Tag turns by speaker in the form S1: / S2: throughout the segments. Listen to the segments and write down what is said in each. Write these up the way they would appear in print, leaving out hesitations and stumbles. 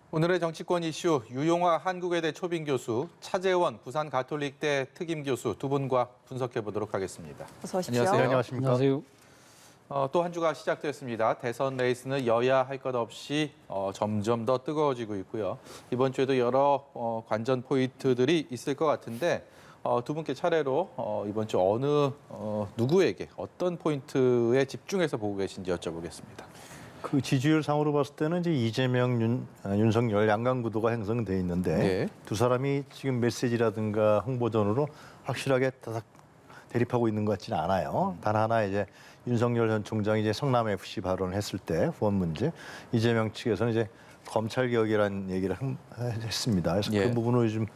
S1: 오늘의 정치권 이슈 유용화 한국외대 초빙 교수, 차재원 부산 가톨릭대 특임 교수 두 분과 분석해 보도록 하겠습니다.
S2: 어서 오십시오.
S1: 안녕하세요.
S3: 안녕하십니까.
S4: 안녕하세요.
S1: 또 한 주가 시작됐습니다. 대선 레이스는 여야 할 것 없이 점점 더 뜨거워지고 있고요. 이번 주에도 여러 관전 포인트들이 있을 것 같은데 두 분께 차례로 이번 주 어느 누구에게 어떤 포인트에 집중해서 보고 계신지 여쭤보겠습니다.
S3: 그 지지율 상으로 봤을 때는 이제 이재명, 윤석열 양강 구도가 형성돼 있는데
S1: 네.
S3: 두 사람이 지금 메시지라든가 홍보전으로 확실하게 다닥 대립하고 있는 것 같지는 않아요. 단 하나 이제 윤석열 전 총장이 이제 성남 FC 발언을 했을 때 후원 문제, 이재명 측에서는 이제 검찰 개혁이라는 얘기를 했습니다. 그래서
S1: 예.
S3: 그 부분으로 요즘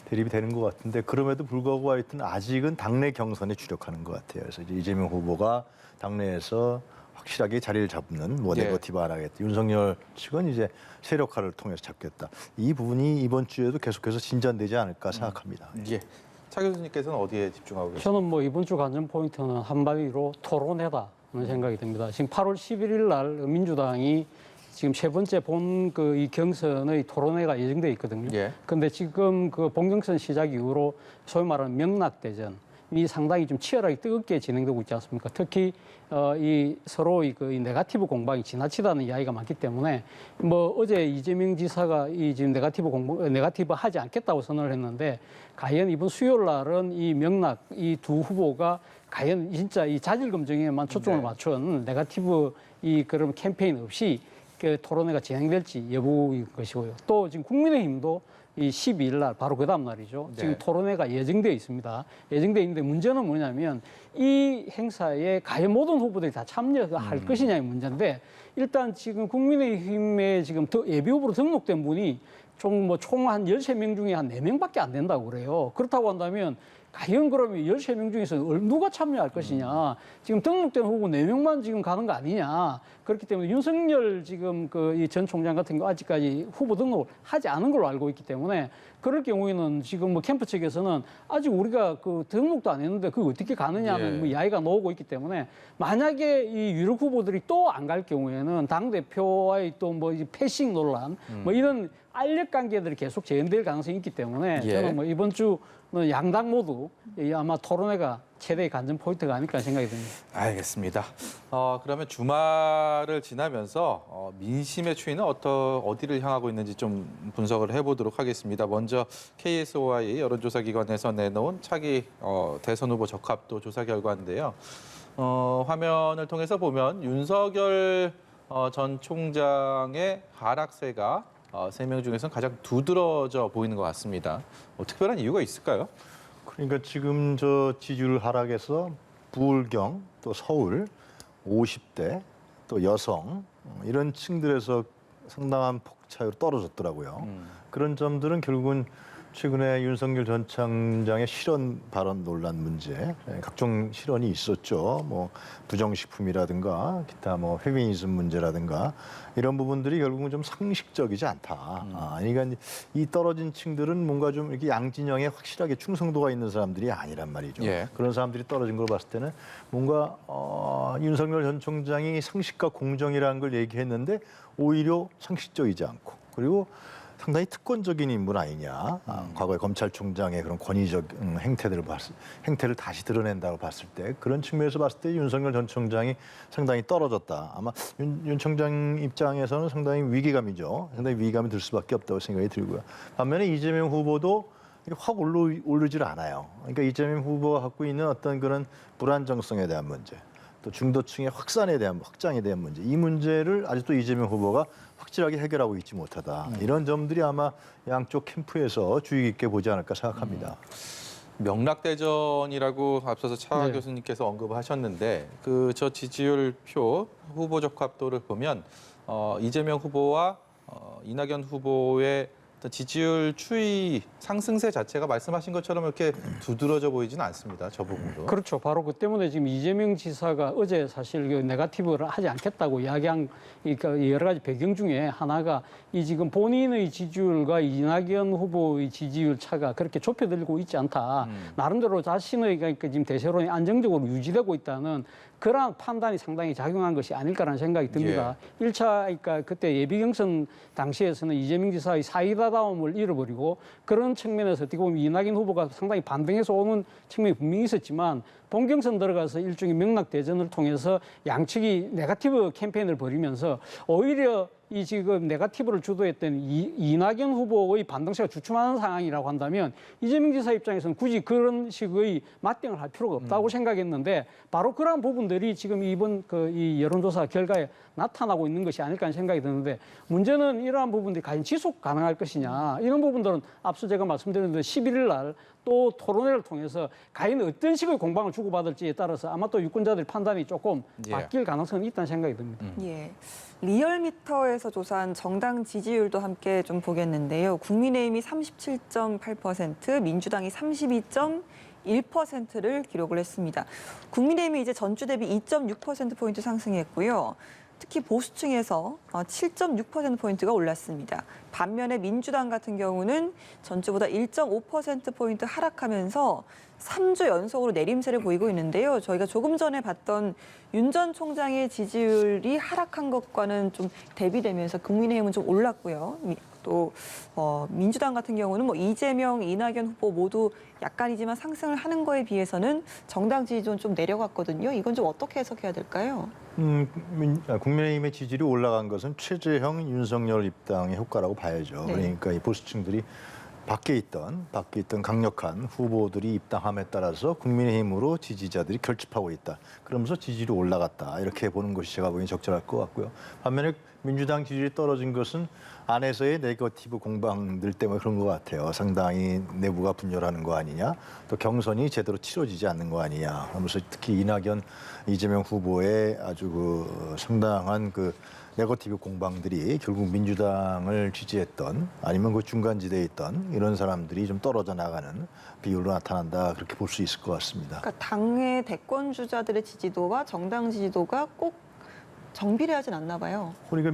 S3: 대립이 되는 것 같은데 그럼에도 불구하고 하여튼 아직은 당내 경선에 주력하는 것 같아요. 그래서 이제 이재명 후보가 당내에서 확실하게 자리를 잡는 뭐
S1: 예.
S3: 네거티브 안 하겠다. 윤석열 측은 이제 세력화를 통해서 잡겠다. 이 부분이 이번 주에도 계속해서 진전되지 않을까 생각합니다.
S1: 예. 차 교수님께서는 어디에 집중하고 계십니까?
S4: 저는 뭐 이번 주 관전 포인트는 한마디로 토론회다는 생각이 듭니다. 지금 8월 11일 날 민주당이 지금 세 번째 본 그 이 경선의 토론회가 예정돼 있거든요.
S1: 예.
S4: 근데 지금 그 본경선 시작 이후로 소위 말하는 명락대전 이 상당히 좀 치열하게 뜨겁게 진행되고 있지 않습니까? 특히 이 서로 이 네거티브 공방이 지나치다는 이야기가 많기 때문에 뭐 어제 이재명 지사가 이 지금 네거티브 하지 않겠다고 선언을 했는데 과연 이번 수요일 날은 이 명락 이 두 후보가 과연 진짜 이 자질 검증에만 초점을
S1: 네.
S4: 맞춘 네거티브 이 그런 캠페인 없이 그 토론회가 진행될지 여부인 것이고요. 또 지금 국민의힘도 이 12일 날 바로 그 다음 날이죠.
S1: 네.
S4: 지금 토론회가 예정되어 있습니다. 예정되어 있는데 문제는 뭐냐면 이 행사에 과연 모든 후보들이 다 참여할 것이냐의 문제인데 일단 지금 국민의힘에 지금 예비 후보로 등록된 분이 총 한 13명 중에 한 4명밖에 안 된다고 그래요. 그렇다고 한다면 과연 그러면 13명 중에서 누가 참여할 것이냐. 지금 등록된 후보 4명만 지금 가는 거 아니냐. 그렇기 때문에 윤석열 지금 그 이 전 총장 같은 경우 아직까지 후보 등록을 하지 않은 걸로 알고 있기 때문에 그럴 경우에는 지금 뭐 캠프 측에서는 아직 우리가 그 등록도 안 했는데 그거 어떻게 가느냐는
S1: 예.
S4: 뭐 이야기가 나오고 있기 때문에 만약에 이 유력 후보들이 또 안 갈 경우에는 당대표와의 또 뭐 패싱 논란 뭐 이런 알력 관계들이 계속 재현될 가능성이 있기 때문에
S1: 예.
S4: 저는 뭐 이번 주는 양당 모두 아마 토론회가 최대의 관전 포인트가 아닐까 생각이 듭니다.
S1: 알겠습니다. 그러면 주말을 지나면서 민심의 추이는 어디를 향하고 있는지 좀 분석을 해보도록 하겠습니다. 먼저 KSOI 여론조사기관에서 내놓은 차기 대선 후보 적합도 조사 결과인데요. 화면을 통해서 보면 윤석열 전 총장의 하락세가 3명 중에서는 가장 두드러져 보이는 것 같습니다. 특별한 이유가 있을까요?
S3: 그러니까 지금 저 지지율 하락에서 부울경 또 서울 50대 또 여성 이런 층들에서 상당한 폭차로 떨어졌더라고요. 그런 점들은 결국은 최근에 윤석열 전 총장의 실언 발언 논란 문제, 각종 실언이 있었죠. 뭐 부정식품이라든가 기타 뭐 페미니즘 문제라든가 이런 부분들이 결국은 좀 상식적이지 않다. 그러니까 이 떨어진 층들은 뭔가 좀 이렇게 양진영에 확실하게 충성도가 있는 사람들이 아니란 말이죠.
S1: 예.
S3: 그런 사람들이 떨어진 걸 봤을 때는 뭔가 윤석열 전 총장이 상식과 공정이라는 걸 얘기했는데 오히려 상식적이지 않고 그리고 상당히 특권적인 인물 아니냐. 과거에 검찰총장의 그런 권위적 행태를 다시 드러낸다고 봤을 때 그런 측면에서 봤을 때 윤석열 전 총장이 상당히 떨어졌다. 아마 윤 총장 입장에서는 상당히 위기감이죠. 상당히 위기감이 들 수밖에 없다고 생각이 들고요. 반면에 이재명 후보도 확 오르질 않아요. 그러니까 이재명 후보가 갖고 있는 어떤 그런 불안정성에 대한 문제, 또 중도층의 확장에 대한 문제, 이 문제를 아직도 이재명 후보가 확실하게 해결하고 있지 못하다. 이런 점들이 아마 양쪽 캠프에서 주의 깊게 보지 않을까 생각합니다.
S1: 명락대전이라고 앞서서 차
S4: 네.
S1: 교수님께서 언급하셨는데 저 지지율표 후보 적합도를 보면 이재명 후보와 이낙연 후보의 어떤 지지율 추이 상승세 자체가 말씀하신 것처럼 이렇게 두드러져 보이지는 않습니다. 저 부분도.
S4: 그렇죠. 바로 그 때문에 지금 이재명 지사가 어제 사실 그 네거티브를 하지 않겠다고 이야기한 그러니까 여러 가지 배경 중에 하나가 이 지금 본인의 지지율과 이낙연 후보의 지지율 차가 그렇게 좁혀들고 있지 않다. 나름대로 자신의 그러니까 지금 대세론이 안정적으로 유지되고 있다는 그러한 판단이 상당히 작용한 것이 아닐까라는 생각이 듭니다. 1차 그러니까 그때 예비 경선 당시에서는 이재명 지사의 사이다다움을 잃어버리고 그런 측면에서 어떻게 보면 이낙연 후보가 상당히 반등해서 오는 측면이 분명히 있었지만 본경선 들어가서 일종의 명락 대전을 통해서 양측이 네거티브 캠페인을 벌이면서 오히려 이 지금 네거티브를 주도했던 이낙연 후보의 반등세가 주춤하는 상황이라고 한다면 이재명 지사 입장에서는 굳이 그런 식의 맞대응을 할 필요가 없다고 생각했는데 바로 그러한 부분들이 지금 이번 이 여론조사 결과에 나타나고 있는 것이 아닐까 하는 생각이 드는데 문제는 이러한 부분들이 과연 지속 가능할 것이냐 이런 부분들은 앞서 제가 말씀드렸는데 11일 날 또 토론회를 통해서 과연 어떤 식의 공방을 주고받을지에 따라서 아마 또 유권자들 판단이 조금 바뀔 가능성이 있다는 생각이 듭니다.
S2: 예. 리얼미터에서 조사한 정당 지지율도 함께 좀 보겠는데요. 국민의힘이 37.8%, 민주당이 32.1%를 기록을 했습니다. 국민의힘이 이제 전주 대비 2.6%포인트 상승했고요. 특히 보수층에서 7.6%포인트가 올랐습니다. 반면에 민주당 같은 경우는 전주보다 1.5%포인트 하락하면서 3주 연속으로 내림세를 보이고 있는데요. 저희가 조금 전에 봤던 윤 전 총장의 지지율이 하락한 것과는 좀 대비되면서 국민의힘은 좀 올랐고요. 또 민주당 같은 경우는 뭐 이재명, 이낙연 후보 모두 약간이지만 상승을 하는 거에 비해서는 정당 지지율은 좀 내려갔거든요. 이건 좀 어떻게 해석해야 될까요?
S3: 국민의힘의 지지율이 올라간 것은 최재형, 윤석열 입당의 효과라고 봐야죠.
S2: 네.
S3: 그러니까 이 보수층들이 밖에 있던 강력한 후보들이 입당함에 따라서 국민의힘으로 지지자들이 결집하고 있다. 그러면서 지지율이 올라갔다. 이렇게 보는 것이 제가 보기엔 적절할 것 같고요. 반면에 민주당 지지율이 떨어진 것은 안에서의 네거티브 공방들 때문에 그런 것 같아요. 상당히 내부가 분열하는 거 아니냐. 또 경선이 제대로 치러지지 않는 거 아니냐. 하면서 특히 이낙연, 이재명 후보의 아주 상당한 네거티브 공방들이 결국 민주당을 지지했던 아니면 중간지대에 있던 이런 사람들이 좀 떨어져 나가는 비율로 나타난다. 그렇게 볼 수 있을 것 같습니다.
S2: 그러니까 당의 대권 주자들의 지지도와 정당 지지도가 꼭 정비례하진 않나 봐요.
S3: 그러니까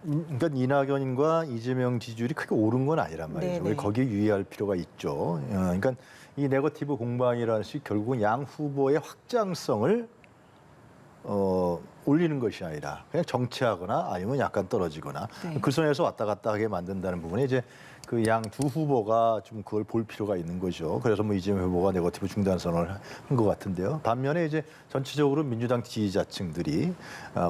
S3: 그러니까 이낙연과 이재명 지지율이 크게 오른 건 아니란 말이죠.
S2: 네네.
S3: 우리 거기에 유의할 필요가 있죠. 그러니까 이 네거티브 공방이라는 것이 결국은 양 후보의 확장성을 올리는 것이 아니라 그냥 정체하거나 아니면 약간 떨어지거나
S2: 네.
S3: 그 선에서 왔다 갔다 하게 만든다는 부분에 이제 그 양 두 후보가 좀 그걸 볼 필요가 있는 거죠. 그래서 뭐 이재명 후보가 네거티브 중단 선언을 한 것 같은데요. 반면에 이제 전체적으로 민주당 지지자층들이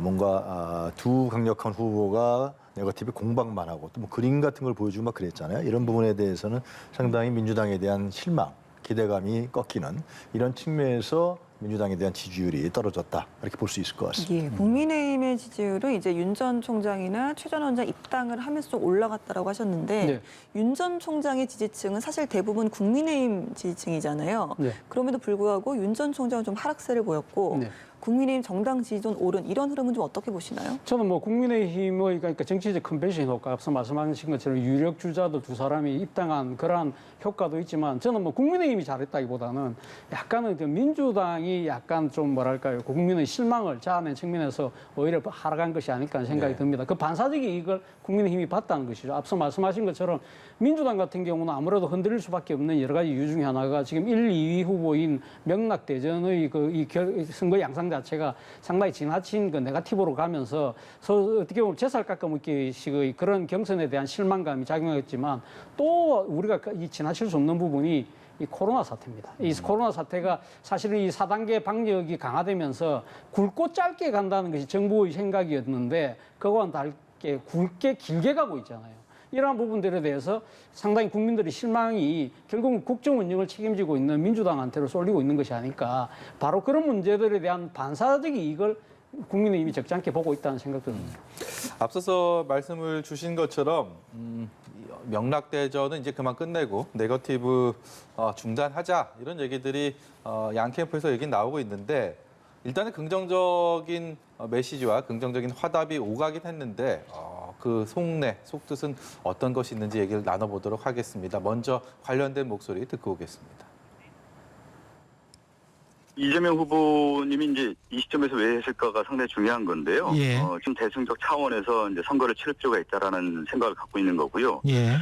S3: 뭔가 두 강력한 후보가 네거티브 공방만 하고 또 뭐 그림 같은 걸 보여주고 막 그랬잖아요. 이런 부분에 대해서는 상당히 민주당에 대한 실망, 기대감이 꺾이는 이런 측면에서 민주당에 대한 지지율이 떨어졌다 이렇게 볼 수 있을 것 같습니다.
S2: 예, 국민의힘의 지지율은 이제 윤 전 총장이나 최 전 원장 입당을 하면서 좀 올라갔다라고 하셨는데
S4: 네.
S2: 윤 전 총장의 지지층은 사실 대부분 국민의힘 지지층이잖아요.
S4: 네.
S2: 그럼에도 불구하고 윤 전 총장은 좀 하락세를 보였고
S4: 네.
S2: 국민의힘 정당 지지도는 오른 이런 흐름은 좀 어떻게 보시나요?
S4: 저는 뭐 국민의힘의 그러니까 정치적 컨벤션 효과 앞서 말씀하신 것처럼 유력 주자들 두 사람이 입당한 그러한 효과도 있지만 저는 뭐 국민의힘이 잘했다기보다는 약간은 민주당이 약간 좀 뭐랄까요 국민의 실망을 자아낸 측면에서 오히려 하락한 것이 아닐까 하는 생각이 듭니다. 그 반사적인 이익을 국민의힘이 봤다는 것이죠. 앞서 말씀하신 것처럼 민주당 같은 경우는 아무래도 흔들릴 수밖에 없는 여러 가지 이유 중에 하나가 지금 1, 2위 후보인 명락 대전의 이 선거 양상 자체가 상당히 지나친 네거티브로 가면서 어떻게 보면 제살 깎아먹기식의 그런 경선에 대한 실망감이 작용했지만 또 우리가 이 지나칠 수 없는 부분이 이 코로나 사태입니다. 이 코로나 사태가 사실은 이 4단계 방역이 강화되면서 굵고 짧게 간다는 것이 정부의 생각이었는데 그거와는 다르게 굵게 길게 가고 있잖아요. 이러한 부분들에 대해서 상당히 국민들의 실망이 결국은 국정 운영을 책임지고 있는 민주당한테로 쏠리고 있는 것이 아닐까. 바로 그런 문제들에 대한 반사적인 이익을 국민의힘이 적지 않게 보고 있다는 생각도 듭니다.
S1: 앞서서 말씀을 주신 것처럼 명락대전은 이제 그만 끝내고 네거티브 중단하자 이런 얘기들이 양 캠프에서 얘기 나오고 있는데 일단은 긍정적인 메시지와 긍정적인 화답이 오가긴 했는데 그 속내, 속뜻은 어떤 것이 있는지 얘기를 나눠보도록 하겠습니다. 먼저 관련된 목소리 듣고 오겠습니다.
S5: 이재명 후보님이 이제 이 시점에서 왜 했을까가 상당히 중요한 건데요.
S6: 예.
S5: 지금 대승적 차원에서 이제 선거를 치를 필요가 있다라는 생각을 갖고 있는 거고요.
S6: 예.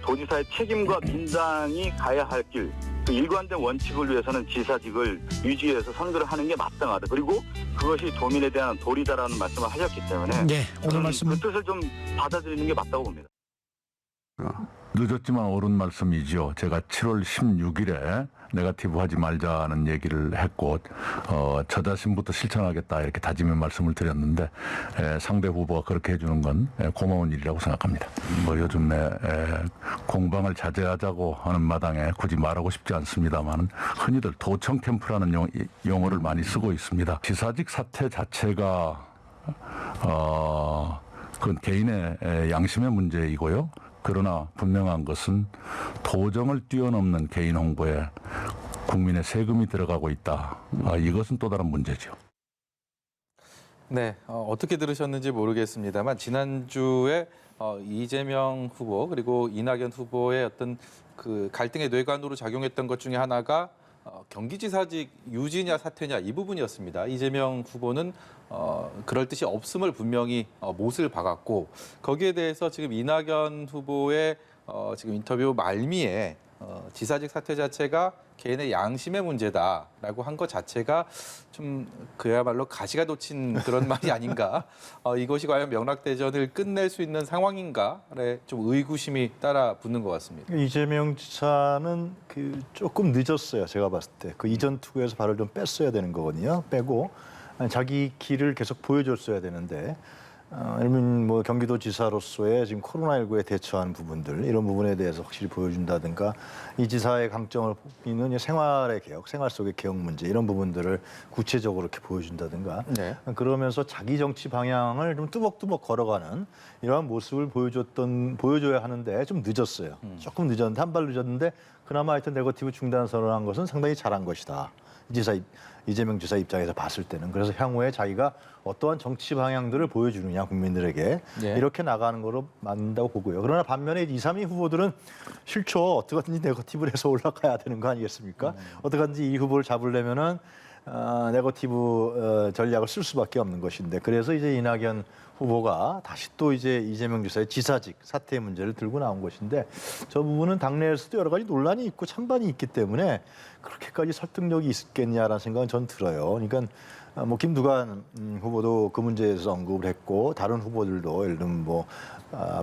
S5: 도지사의 책임과 민당이 가야 할 길, 그 일관된 원칙을 위해서는 지사직을 유지해서 선거를 하는 게 마땅하다. 그리고 그것이 도민에 대한 도리다라는 말씀을 하셨기 때문에
S6: 네, 오늘
S5: 저는
S6: 말씀
S5: 그 뜻을 좀 받아들이는 게 맞다고 봅니다.
S7: 늦었지만 옳은 말씀이죠. 제가 7월 16일에 네거티브 하지 말자는 얘기를 했고 저 자신부터 실천하겠다 이렇게 다짐의 말씀을 드렸는데 상대 후보가 그렇게 해주는 건 고마운 일이라고 생각합니다. 뭐 요즘에 공방을 자제하자고 하는 마당에 굳이 말하고 싶지 않습니다만 흔히들 도청 캠프라는 용어를 많이 쓰고 있습니다. 지사직 사퇴 자체가 그건 개인의 양심의 문제이고요. 그러나 분명한 것은 도정을 뛰어넘는 개인 홍보에 국민의 세금이 들어가고 있다. 이것은 또 다른 문제죠.
S1: 네, 어떻게 들으셨는지 모르겠습니다만 지난주에 이재명 후보 그리고 이낙연 후보의 어떤 그 갈등의 뇌관으로 작용했던 것 중에 하나가 경기지사직 유지냐 사퇴냐 이 부분이었습니다. 이재명 후보는 그럴 뜻이 없음을 분명히 못을 박았고 거기에 대해서 지금 이낙연 후보의 지금 인터뷰 말미에 지사직 사퇴 자체가 개인의 양심의 문제다라고 한 것 자체가 좀 그야말로 가시가 돋친 그런 말이 아닌가. 이것이 과연 명락대전을 끝낼 수 있는 상황인가에 좀 의구심이 따라 붙는 것 같습니다.
S3: 이재명 지사는 그 조금 늦었어요. 제가 봤을 때 그 이전 투구에서 발을 좀 뺐어야 되는 거거든요. 빼고 자기 길을 계속 보여줬어야 되는데. 아니면 뭐 경기도지사로서의 지금 코로나19에 대처하는 부분들 이런 부분에 대해서 확실히 보여준다든가 이 지사의 강점을 있는 생활의 개혁, 생활 속의 개혁 문제 이런 부분들을 구체적으로 이렇게 보여준다든가
S1: 네.
S3: 그러면서 자기 정치 방향을 좀 뚜벅뚜벅 걸어가는 이러한 모습을 보여줘야 하는데 좀 늦었어요. 조금 늦었는데 한 발 늦었는데 그나마 하여튼 네거티브 중단 선언한 것은 상당히 잘한 것이다. 이재명 지사 입장에서 봤을 때는 그래서 향후에 자기가 어떠한 정치 방향들을 보여주느냐 국민들에게
S1: 예.
S3: 이렇게 나가는 거로 맞는다고 보고요. 그러나 반면에 2, 3위 후보들은 싫죠. 어떻게든지 네거티브를 해서 올라가야 되는 거 아니겠습니까? 어떻게든지 이 후보를 잡으려면은 네거티브 전략을 쓸 수밖에 없는 것인데 그래서 이제 이낙연 후보가 다시 또 이제 이재명 지사의 지사직 사퇴 문제를 들고 나온 것인데 저 부분은 당내에서도 여러 가지 논란이 있고 찬반이 있기 때문에 그렇게까지 설득력이 있겠냐라는 생각은 전 들어요. 그러니까 뭐 김두관 후보도 그 문제에 대해서 언급을 했고 다른 후보들도 예를 들면 뭐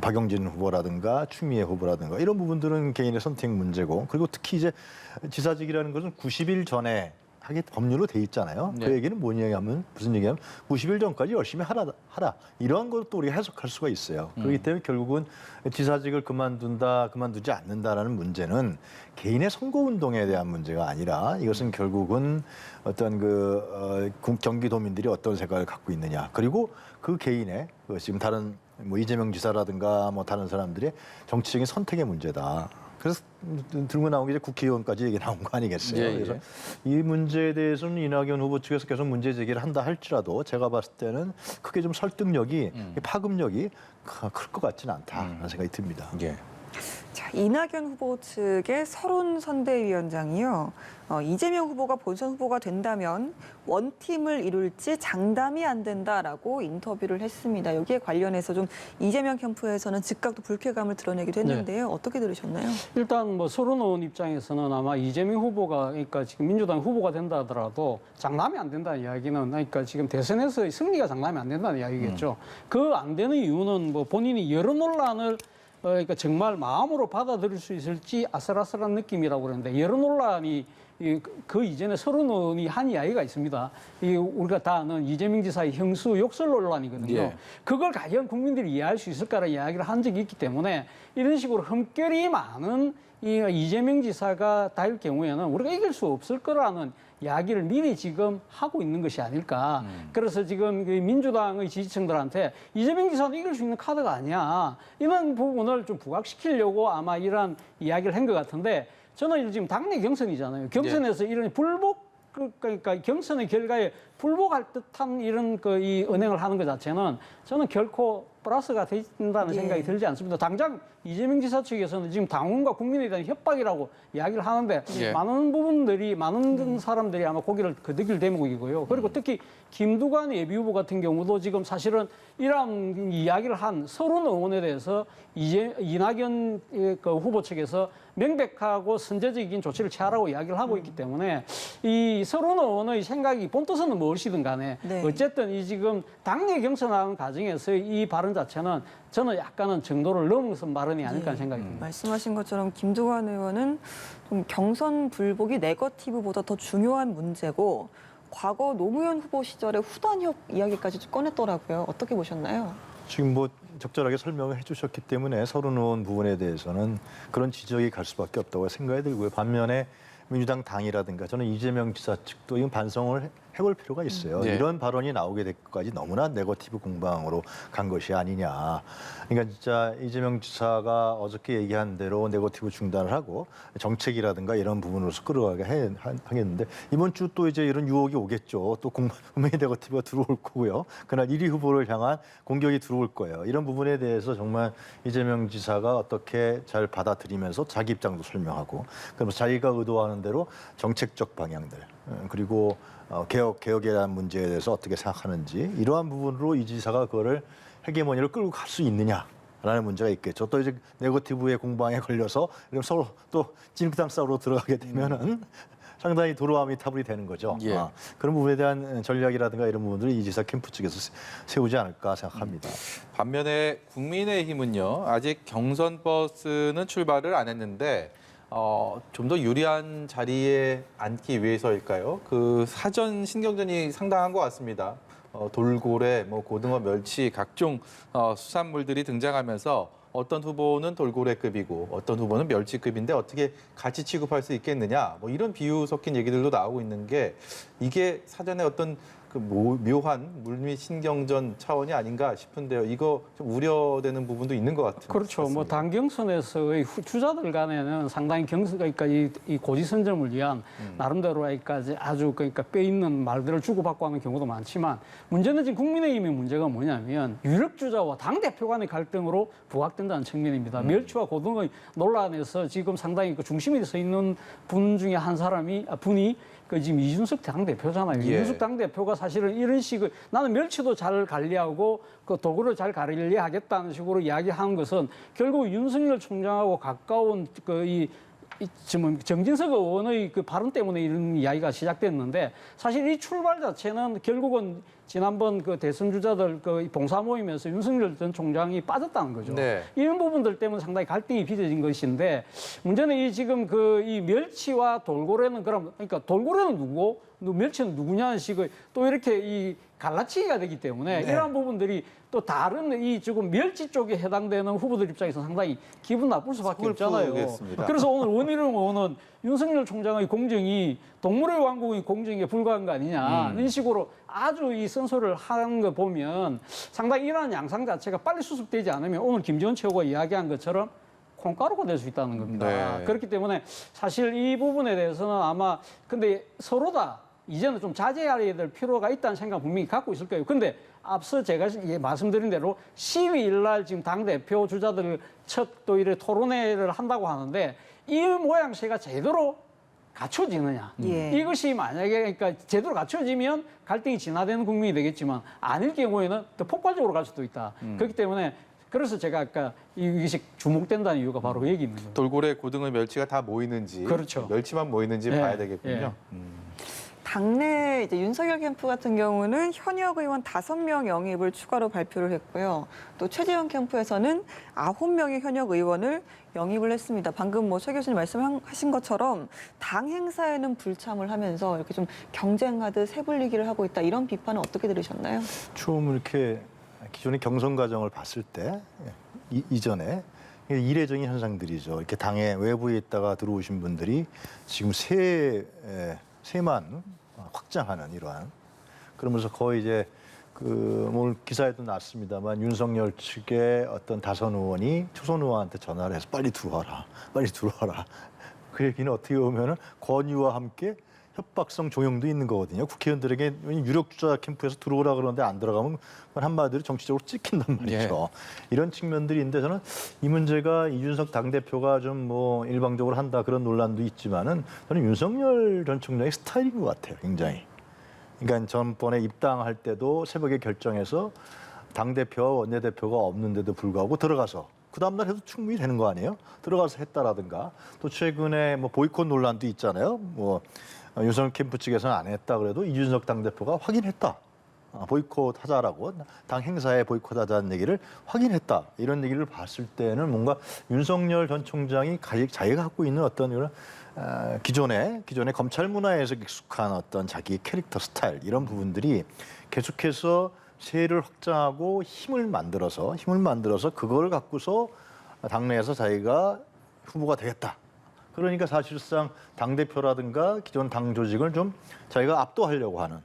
S3: 박용진 후보라든가 추미애 후보라든가 이런 부분들은 개인의 선택 문제고 그리고 특히 이제 지사직이라는 것은 90일 전에 하게 법률로 돼 있잖아요.
S1: 네.
S3: 그 얘기는 뭐냐 하면 무슨 얘기냐면 90일 전까지 열심히 하라 이런 것도 우리가 해석할 수가 있어요. 그렇기 때문에 결국은 지사직을 그만두지 않는다라는 문제는 개인의 선거운동에 대한 문제가 아니라 이것은 결국은 어떤 경기도민들이 어떤 생각을 갖고 있느냐 그리고 그 개인의 지금 다른 뭐 이재명 지사라든가 뭐 다른 사람들의 정치적인 선택의 문제다. 그래서 들고 나온 게 이제 국회의원까지 얘기 나온 거 아니겠어요?
S1: 예, 예.
S3: 그래서 이 문제에 대해서는 이낙연 후보 측에서 계속 문제 제기를 한다 할지라도 제가 봤을 때는 크게 좀 설득력이 파급력이 클 것 같지는 않다라는 생각이 듭니다.
S1: 예.
S2: 자, 이낙연 후보 측의 서론 선대위원장이요. 이재명 후보가 본선 후보가 된다면 원팀을 이룰지 장담이 안 된다라고 인터뷰를 했습니다. 여기에 관련해서 좀 이재명 캠프에서는 즉각 또 불쾌감을 드러내기도 했는데요. 어떻게 들으셨나요?
S4: 일단 뭐 서른 의원 입장에서는 아마 이재명 후보가 그러니까 지금 민주당 후보가 된다 하더라도 장담이 안 된다는 이야기는 그러니까 지금 대선에서의 승리가 장담이 안 된다는 이야기겠죠. 그 안 되는 이유는 뭐 본인이 여러 논란을 그러니까 정말 마음으로 받아들일 수 있을지 아슬아슬한 느낌이라고 그러는데 여러 논란이 그 이전에 서른 의원이 한 이야기가 있습니다. 우리가 다 아는 이재명 지사의 형수 욕설 논란이거든요.
S1: 예.
S4: 그걸 과연 국민들이 이해할 수 있을까라는 이야기를 한 적이 있기 때문에 이런 식으로 흠결이 많은 이재명 지사가 될 경우에는 우리가 이길 수 없을 거라는 이야기를 미리 지금 하고 있는 것이 아닐까. 그래서 지금 민주당의 지지층들한테 이재명 지사는 이길 수 있는 카드가 아니야. 이런 부분을 좀 부각시키려고 아마 이런 이야기를 한 것 같은데 저는 지금 당내 경선이잖아요. 경선에서 이런 그러니까 경선의 결과에 불복할 듯한 이런 이 은행을 하는 것 자체는 저는 결코 플러스가 된다는
S2: 예.
S4: 생각이 들지 않습니다. 당장 이재명 지사 측에서는 지금 당원과 국민에 대한 협박이라고 이야기를 하는데
S1: 예.
S4: 많은 사람들이 아마 고개를 거두길 대목이고요. 그리고 특히 김두관 예비후보 같은 경우도 지금 사실은 이러한 이야기를 한 서른 의원에 대해서 이낙연 그 후보 측에서 명백하고 선제적인 조치를 취하라고 이야기를 하고 있기 때문에 이 서른 의원의 생각이 본뜻은 무엇이든 간에
S2: 네.
S4: 어쨌든 이 지금 당내 경선하는 과정에서 이 발언 자체는 저는 약간은 정도를 넘어선 발언이 아닐까 하는 생각이 듭니다.
S2: 말씀하신 것처럼 김두관 의원은 좀 경선 불복이 네거티브보다 더 중요한 문제고 과거 노무현 후보 시절의 후단협 이야기까지 좀 꺼냈더라고요. 어떻게 보셨나요?
S3: 지금 뭐 적절하게 설명을 해주셨기 때문에 서른 의원 부분에 대해서는 그런 지적이 갈 수밖에 없다고 생각이 들고요. 반면에 민주당 당이라든가 저는 이재명 지사 측도 이건 반성을 해볼 필요가 있어요.
S1: 네.
S3: 이런 발언이 나오게 될까지 너무나 네거티브 공방으로 간 것이 아니냐. 그러니까 진짜 이재명 지사가 어저께 얘기한 대로 네거티브 중단을 하고 정책이라든가 이런 부분으로서 끌어가게 하겠는데 이번 주 또 이제 이런 유혹이 오겠죠. 또 분명히 네거티브가 들어올 거고요. 그날 1위 후보를 향한 공격이 들어올 거예요. 이런 부분에 대해서 정말 이재명 지사가 어떻게 잘 받아들이면서 자기 입장도 설명하고 그러면서 자기가 의도하는 대로 정책적 방향들 그리고 개혁에 대한 문제에 대해서 어떻게 생각하는지 이러한 부분으로 이 지사가 그거를 헤게모니를 끌고 갈 수 있느냐라는 문제가 있겠죠. 또 이제 네거티브의 공방에 걸려서 이러면 서로 또 찐득당 싸우러 들어가게 되면은 상당히 도로함이 타불이 되는 거죠.
S1: 예.
S3: 그런 부분에 대한 전략이라든가 이런 부분들이 이 지사 캠프 측에서 세우지 않을까 생각합니다.
S1: 반면에 국민의힘은요, 아직 경선 버스는 출발을 안 했는데 좀 더 유리한 자리에 앉기 위해서일까요? 그 사전 신경전이 상당한 것 같습니다. 돌고래, 뭐 고등어, 멸치 각종 수산물들이 등장하면서 어떤 후보는 돌고래급이고 어떤 후보는 멸치급인데 어떻게 같이 취급할 수 있겠느냐? 뭐 이런 비유 섞인 얘기들도 나오고 있는 게 이게 사전에 어떤 그 묘한 물밑 신경전 차원이 아닌가 싶은데요. 이거 좀 우려되는 부분도 있는 것 같은.
S4: 그렇죠. 뭐
S1: 같습니다.
S4: 당 경선에서의 주자들 간에는 상당히 그러니까 이 고지선점을 위한 나름대로까지 아주 그러니까 뼈 있는 말들을 주고받고 하는 경우도 많지만 문제는 지금 국민의힘의 문제가 뭐냐면 유력 주자와 당 대표 간의 갈등으로 부각된다는 측면입니다. 멸치와 고등어의 논란에서 지금 상당히 그 중심에 서 있는 분 중에 한 분이 그 지금 이준석 당대표잖아요.
S1: 예.
S4: 이준석 당대표가 사실은 이런 식의 나는 멸치도 잘 관리하고 그 도구를 잘 관리하겠다는 식으로 이야기하는 것은 결국 윤석열 총장하고 가까운 지금 정진석 의원의 그 발언 때문에 이런 이야기가 시작됐는데 사실 이 출발 자체는 결국은 지난번 그 대선 주자들 그 봉사 모임에서 윤석열 전 총장이 빠졌다는 거죠.
S1: 네.
S4: 이런 부분들 때문에 상당히 갈등이 빚어진 것인데 문제는 이 지금 이 멸치와 돌고래는 그러니까 돌고래는 누구고 멸치는 누구냐는 식의 또 이렇게 이 갈라치기가 되기 때문에
S1: 네.
S4: 이러한 부분들이 또 다른 이 지금 멸치 쪽에 해당되는 후보들 입장에서 상당히 기분 나쁠 수밖에 없잖아요.
S1: 서글프겠습니다.
S4: 그래서 오늘 원희룡 의원은 윤석열 총장의 공정이 동물의 왕국의 공정에 불과한 거 아니냐 이런 식으로 아주 이 선소를 하는 거 보면 상당히 이러한 양상 자체가 빨리 수습되지 않으면 오늘 김지원 최고가 이야기한 것처럼 콩가루가 될 수 있다는 겁니다.
S1: 네.
S4: 그렇기 때문에 사실 이 부분에 대해서는 아마 근데 서로 이제는 좀 자제해야 될 필요가 있다는 생각 분명히 갖고 있을 거예요. 근데 앞서 제가 말씀드린 대로 12일 날 지금 당대표 주자들 첫 또 이래 토론회를 한다고 하는데 이 모양새가 제대로 갖춰지느냐.
S2: 예.
S4: 이것이 만약에 그러니까 제대로 갖춰지면 갈등이 진화되는 국민이 되겠지만 아닐 경우에는 더 폭발적으로 갈 수도 있다. 그렇기 때문에 그래서 제가 아까 이것이 주목된다는 이유가 바로 그 얘기 있는 거예요.
S1: 돌고래, 고등어, 멸치가 다 모이는지,
S4: 그렇죠.
S1: 멸치만 모이는지
S4: 예,
S1: 봐야 되겠군요.
S4: 예.
S2: 당내 이제 윤석열 캠프 같은 경우는 현역 의원 5명 영입을 추가로 발표를 했고요. 또 최재형 캠프에서는 9명의 현역 의원을 영입을 했습니다. 방금 뭐 최 교수님 말씀하신 것처럼 당 행사에는 불참을 하면서 이렇게 좀 경쟁하듯 세불리기를 하고 있다. 이런 비판은 어떻게 들으셨나요?
S3: 좀 이렇게 기존의 경선 과정을 봤을 때 이전에 이례적인 현상들이죠. 이렇게 당의 외부에 있다가 들어오신 분들이 지금 세만 확장하는 이러한 그러면서 거의 이제 오늘 기사에도 났습니다만 윤석열 측의 어떤 다선 의원이 초선 의원한테 전화를 해서 빨리 들어와라. 그 얘기는 어떻게 보면은 권유와 함께 협박성 조용도 있는 거거든요. 국회의원들에게 유력 주자 캠프에서 들어오라 그러는데 안 들어가면 그건 한마디로 정치적으로 찍힌단 말이죠. 이런 측면들이 있는데 저는 이 문제가 이준석 당대표가 좀 뭐 일방적으로 한다 그런 논란도 있지만은 저는 윤석열 전 총장의 스타일인 것 같아요. 굉장히. 그러니까 전번에 입당할 때도 새벽에 결정해서 당대표와 원내대표가 없는데도 불구하고 들어가서 그 다음날 해도 충분히 되는 거 아니에요? 들어가서 했다라든가 또 최근에 뭐 보이콧 논란도 있잖아요. 뭐 윤석열 캠프 측에서는 안 했다 그래도 이준석 당대표가 확인했다. 보이콧 하자라고 당 행사에 보이콧하자는 얘기를 확인했다. 이런 얘기를 봤을 때는 뭔가 윤석열 전 총장이 자기가 갖고 있는 어떤 이런 기존의 검찰 문화에서 익숙한 어떤 자기 캐릭터 스타일 이런 부분들이 계속해서 세를 확장하고 힘을 만들어서 그걸 갖고서 당내에서 자기가 후보가 되겠다. 그러니까 사실상 당대표라든가 기존 당 조직을 좀 자기가 압도하려고 하는.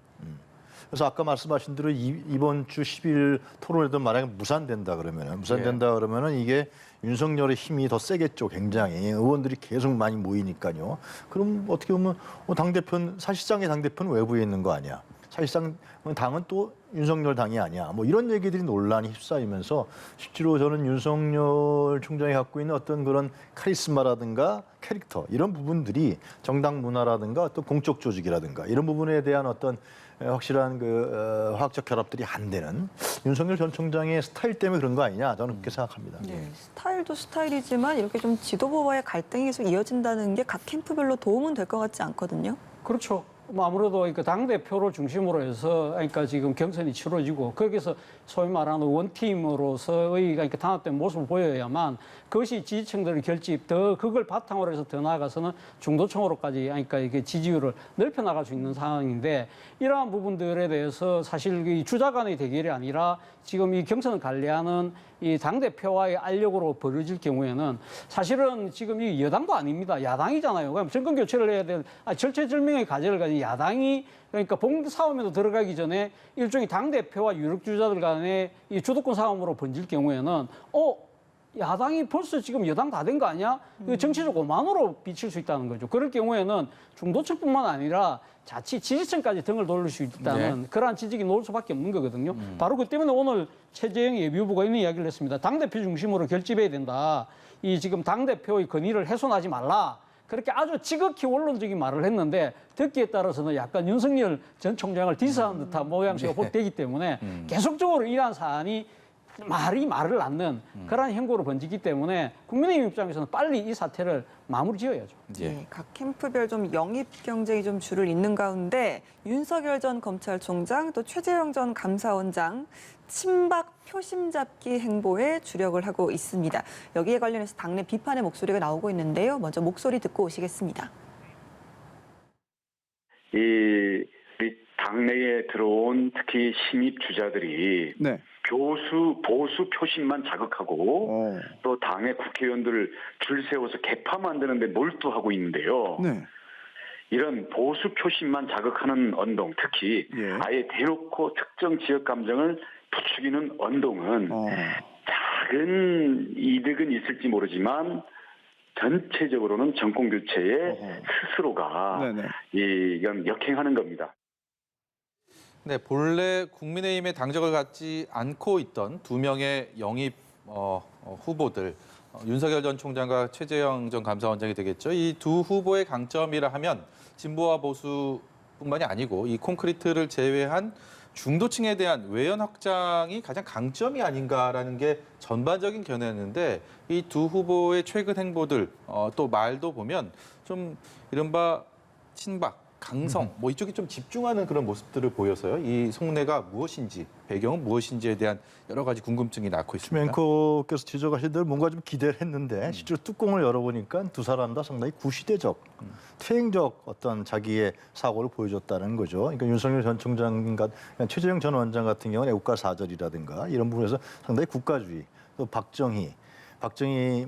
S3: 그래서 아까 말씀하신 대로 이번 주 10일 토론회도 만약에 무산된다 그러면은 이게 윤석열의 힘이 더 세겠죠. 굉장히 의원들이 계속 많이 모이니까요. 그럼 어떻게 보면 당대표는 사실상의 당대표는 외부에 있는 거 아니야. 사실상 당은 또 윤석열 당이 아니야. 뭐 이런 얘기들이 논란이 휩싸이면서 실제로 저는 윤석열 총장이 갖고 있는 어떤 그런 카리스마라든가 캐릭터 이런 부분들이 정당 문화라든가 또 공적 조직이라든가 이런 부분에 대한 어떤 확실한 그 화학적 결합들이 안 되는 윤석열 전 총장의 스타일 때문에 그런 거 아니냐 저는 그렇게 생각합니다.
S2: 네, 스타일도 스타일이지만 이렇게 좀 지도부와의 갈등이 계속 이어진다는 게 각 캠프별로 도움은 될 것 같지 않거든요.
S4: 그렇죠. 뭐 아무래도 그러니까 당대표를 중심으로 해서 그러니까 지금 경선이 치러지고 거기서 소위 말하는 원팀으로서의 그러니까 단합된 모습을 보여야만 그것이 지지층들의 결집 더 그걸 바탕으로 해서 더 나아가서는 중도층으로까지 그러니까 이게 지지율을 넓혀 나갈 수 있는 상황인데 이러한 부분들에 대해서 사실 이 주자 간의 대결이 아니라 지금 이 경선을 관리하는 이 당대표와의 알력으로 벌어질 경우에는 사실은 지금 이 여당도 아닙니다. 야당이잖아요. 그럼 정권 교체를 해야 될 절체절명의 과제를 가진 야당이 그러니까 봉 싸움에도 들어가기 전에 일종의 당대표와 유력 주자들 간의 이 주도권 싸움으로 번질 경우에는 야당이 벌써 지금 여당 다 된 거 아니야? 이거 정치적 오만으로 비칠 수 있다는 거죠. 그럴 경우에는 중도층뿐만 아니라 자칫 지지층까지 등을 돌릴 수 있다는 그러한 지적이 나올 수밖에 없는 거거든요. 바로 그 때문에 오늘 최재형 예비후보가 이런 이야기를 했습니다. 당대표 중심으로 결집해야 된다. 이 지금 당대표의 권위를 훼손하지 말라. 그렇게 아주 지극히 원론적인 말을 했는데 듣기에 따라서는 약간 윤석열 전 총장을 디스하는 듯한 모양새가 되기 때문에 계속적으로 이러한 사안이 말을 낳는 그러한 행보로 번지기 때문에 국민의힘 입장에서는 빨리 이 사태를 마무리 지어야죠.
S2: 네, 각 캠프별 좀 영입 경쟁이 좀 줄을 잇는 가운데 윤석열 전 검찰총장 또 최재형 전 감사원장 친박 표심 잡기 행보에 주력을 하고 있습니다. 여기에 관련해서 당내 비판의 목소리가 나오고 있는데요. 먼저 목소리 듣고 오시겠습니다.
S6: 이 당내에 들어온 특히 신입 주자들이 보수 표심만 자극하고 또 당의 국회의원들을 줄 세워서 개파 만드는 데 몰두하고 있는데요. 이런 보수 표심만 자극하는 언동, 특히 아예 대놓고 특정 지역 감정을 부추기는 언동은 작은 이득은 있을지 모르지만 전체적으로는 정권 교체에 스스로가 이건 역행하는 겁니다.
S1: 네, 본래 국민의힘의 당적을 갖지 않고 있던 두 명의 영입 후보들, 윤석열 전 총장과 최재형 전 감사원장이 되겠죠. 이 두 후보의 강점이라 하면 진보와 보수뿐만이 아니고 이 콘크리트를 제외한 중도층에 대한 외연 확장이 가장 강점이 아닌가라는 게 전반적인 견해였는데 이 두 후보의 최근 행보들 또 말도 보면 좀 이른바 친박, 강성 뭐 이쪽에 좀 집중하는 그런 모습들을 보여서요. 이 속내가 무엇인지 배경은 무엇인지에 대한 여러 가지 궁금증이 낳고 있습니다.
S3: 앵커께서 지적하신 대로 뭔가 좀 기대를 했는데 실제로 뚜껑을 열어보니까 두 사람 다 상당히 구시대적, 퇴행적 어떤 자기의 사고를 보여줬다는 거죠. 그러니까 윤석열 전 총장과 최재형 전 원장 같은 경우는 애국가 사절이라든가 이런 부분에서 상당히 국가주의, 또 박정희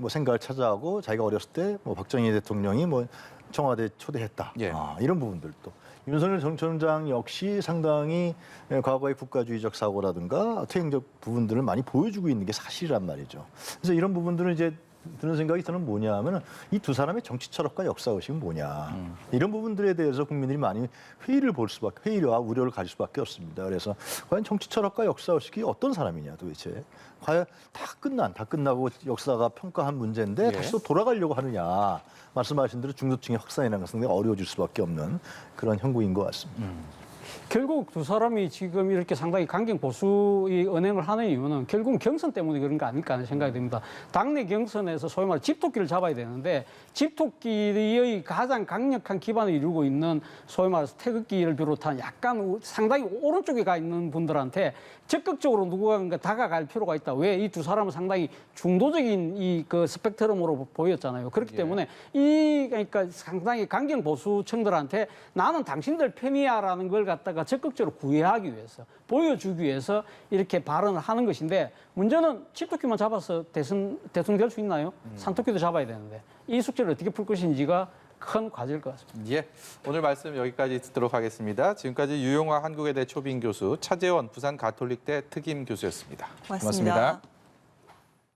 S3: 뭐 생각을 찾아하고 자기가 어렸을 때 뭐 박정희 대통령이 뭐 청와대 초대했다. 이런 부분들도. 윤석열 전 총장 역시 상당히 과거의 국가주의적 사고라든가 퇴행적 부분들을 많이 보여주고 있는 게 사실이란 말이죠. 그래서 이런 부분들은 이제 드는 생각이 저는 뭐냐 하면 이 두 사람의 정치 철학과 역사의식은 뭐냐. 이런 부분들에 대해서 국민들이 많이 회의와 우려를 가질 수밖에 없습니다. 그래서 과연 정치 철학과 역사의식이 어떤 사람이냐 도대체. 과연 다 끝나고 역사가 평가한 문제인데 다시 또 돌아가려고 하느냐. 말씀하신 대로 중도층의 확산이라는 것은 상당히 어려워질 수밖에 없는 그런 형국인 것 같습니다.
S4: 결국 두 사람이 지금 이렇게 상당히 강경 보수의 언행을 하는 이유는 결국은 경선 때문에 그런 거 아닐까 하는 생각이 듭니다. 당내 경선에서 소위 말해 집토끼를 잡아야 되는데 집토끼의 가장 강력한 기반을 이루고 있는 소위 말해서 태극기를 비롯한 약간 상당히 오른쪽에 가 있는 분들한테 적극적으로 누군가 다가갈 필요가 있다. 왜? 이 두 사람은 상당히 중도적인 이 그 스펙트럼으로 보였잖아요. 그렇기 때문에 그러니까 상당히 강경 보수층들한테 나는 당신들 편이야라는 걸 갖다가 적극적으로 구애하기 위해서 보여주기 위해서 이렇게 발언을 하는 것인데 문제는 집토끼만 잡아서 대선 될 수 있나요? 산토끼도 잡아야 되는데 이 숙제를 어떻게 풀 것인지가 큰 과제일 것 같습니다.
S1: 예, 오늘 말씀 여기까지 듣도록 하겠습니다. 지금까지 유용화 한국외대 초빙 교수, 차재원 부산 가톨릭대 특임 교수였습니다.
S2: 고맙습니다.